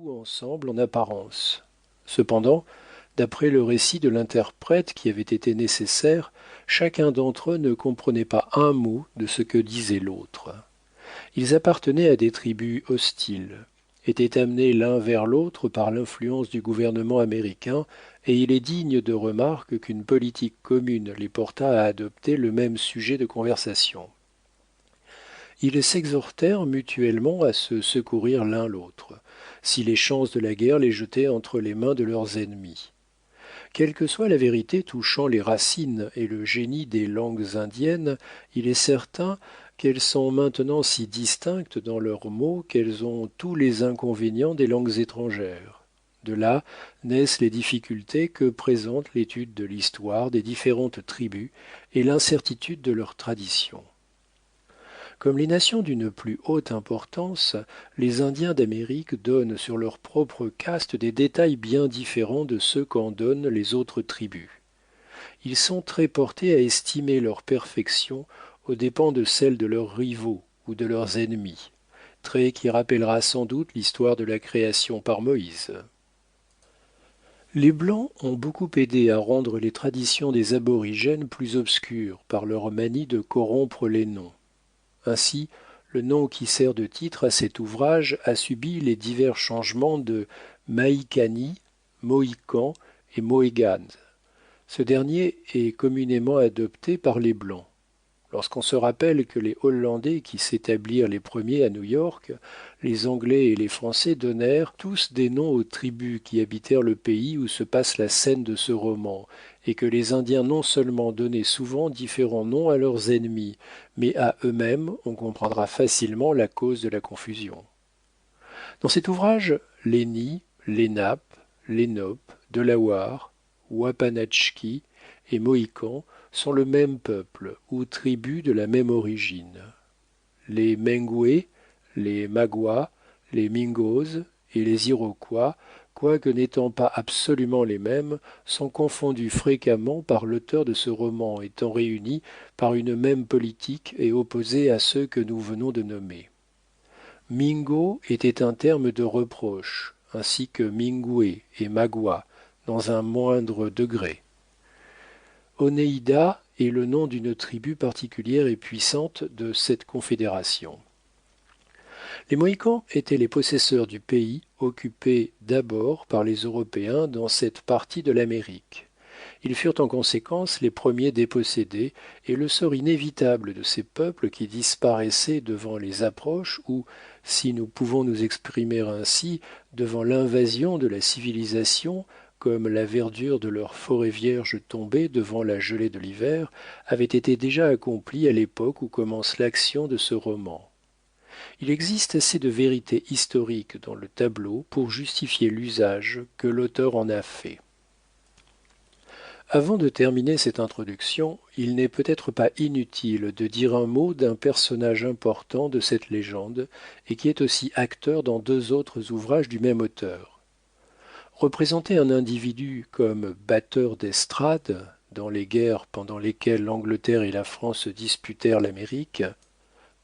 tout ensemble en apparence. Cependant, d'après le récit de l'interprète qui avait été nécessaire, chacun d'entre eux ne comprenait pas un mot de ce que disait l'autre. Ils appartenaient à des tribus hostiles, étaient amenés l'un vers l'autre par l'influence du gouvernement américain, et il est digne de remarque qu'une politique commune les porta à adopter le même sujet de conversation. Ils s'exhortèrent mutuellement à se secourir l'un l'autre, si les chances de la guerre les jetaient entre les mains de leurs ennemis. Quelle que soit la vérité touchant les racines et le génie des langues indiennes, il est certain qu'elles sont maintenant si distinctes dans leurs mots qu'elles ont tous les inconvénients des langues étrangères. De là naissent les difficultés que présente l'étude de l'histoire des différentes tribus et l'incertitude de leurs traditions. Comme les nations d'une plus haute importance, les Indiens d'Amérique donnent sur leur propre caste des détails bien différents de ceux qu'en donnent les autres tribus. Ils sont très portés à estimer leur perfection aux dépens de celle de leurs rivaux ou de leurs ennemis, trait qui rappellera sans doute l'histoire de la création par Moïse. Les Blancs ont beaucoup aidé à rendre les traditions des aborigènes plus obscures par leur manie de corrompre les noms. Ainsi, le nom qui sert de titre à cet ouvrage a subi les divers changements de Maïkani, Mohican et Mohegans. Ce dernier est communément adopté par les Blancs. Lorsqu'on se rappelle que les Hollandais qui s'établirent les premiers à New York, les Anglais et les Français donnèrent tous des noms aux tribus qui habitèrent le pays où se passe la scène de ce roman, et que les Indiens non seulement donnaient souvent différents noms à leurs ennemis, mais à eux-mêmes, on comprendra facilement la cause de la confusion. Dans cet ouvrage, Lenni, Lenapes, Lénope, Delawares, Wapanachki et Mohicans sont le même peuple ou tribu de la même origine. Les Mengwes, les Magua, les Mingos et les Iroquois, quoique n'étant pas absolument les mêmes, sont confondus fréquemment par l'auteur de ce roman, étant réunis par une même politique et opposés à ceux que nous venons de nommer. Mingo était un terme de reproche, ainsi que Mingwe et Magua, dans un moindre degré. Oneida est le nom d'une tribu particulière et puissante de cette confédération. Les Mohicans étaient les possesseurs du pays, occupé d'abord par les Européens dans cette partie de l'Amérique. Ils furent en conséquence les premiers dépossédés, et le sort inévitable de ces peuples qui disparaissaient devant les approches ou, si nous pouvons nous exprimer ainsi, devant l'invasion de la civilisation, comme la verdure de leurs forêts vierges tombait devant la gelée de l'hiver, avait été déjà accompli à l'époque où commence l'action de ce roman. Il existe assez de vérité historique dans le tableau pour justifier l'usage que l'auteur en a fait. Avant de terminer cette introduction, il n'est peut-être pas inutile de dire un mot d'un personnage important de cette légende et qui est aussi acteur dans deux autres ouvrages du même auteur. Représenter un individu comme batteur d'estrade dans les guerres pendant lesquelles l'Angleterre et la France se disputèrent l'Amérique,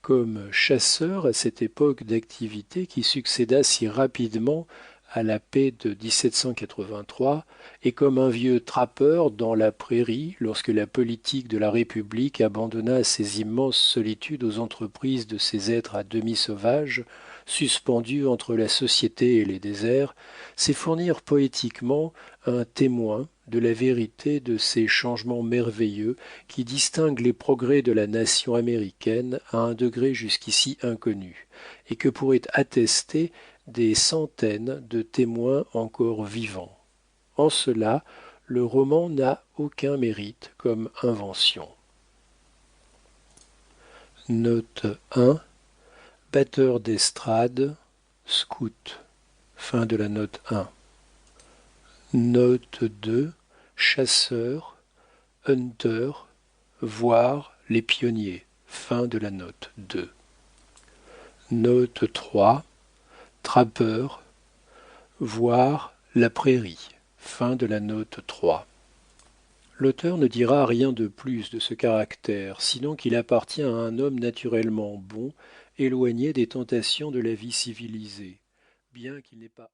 comme chasseur à cette époque d'activité qui succéda si rapidement à la paix de 1783, et comme un vieux trappeur dans la prairie lorsque la politique de la République abandonna ces immenses solitudes aux entreprises de ces êtres à demi sauvages, suspendus entre la société et les déserts, c'est fournir poétiquement un témoin de la vérité de ces changements merveilleux qui distinguent les progrès de la nation américaine à un degré jusqu'ici inconnu, et que pourraient attester des centaines de témoins encore vivants. En cela, le roman n'a aucun mérite comme invention. Note 1. Batteur d'estrade, scout. Fin de la note 1. Note 2. Chasseur, hunter, voir les pionniers. Fin de la note 2. Note 3. Trappeur, voir la prairie. Fin de la note 3. L'auteur ne dira rien de plus de ce caractère, sinon qu'il appartient à un homme naturellement bon, éloigné des tentations de la vie civilisée, bien qu'il n'ait pas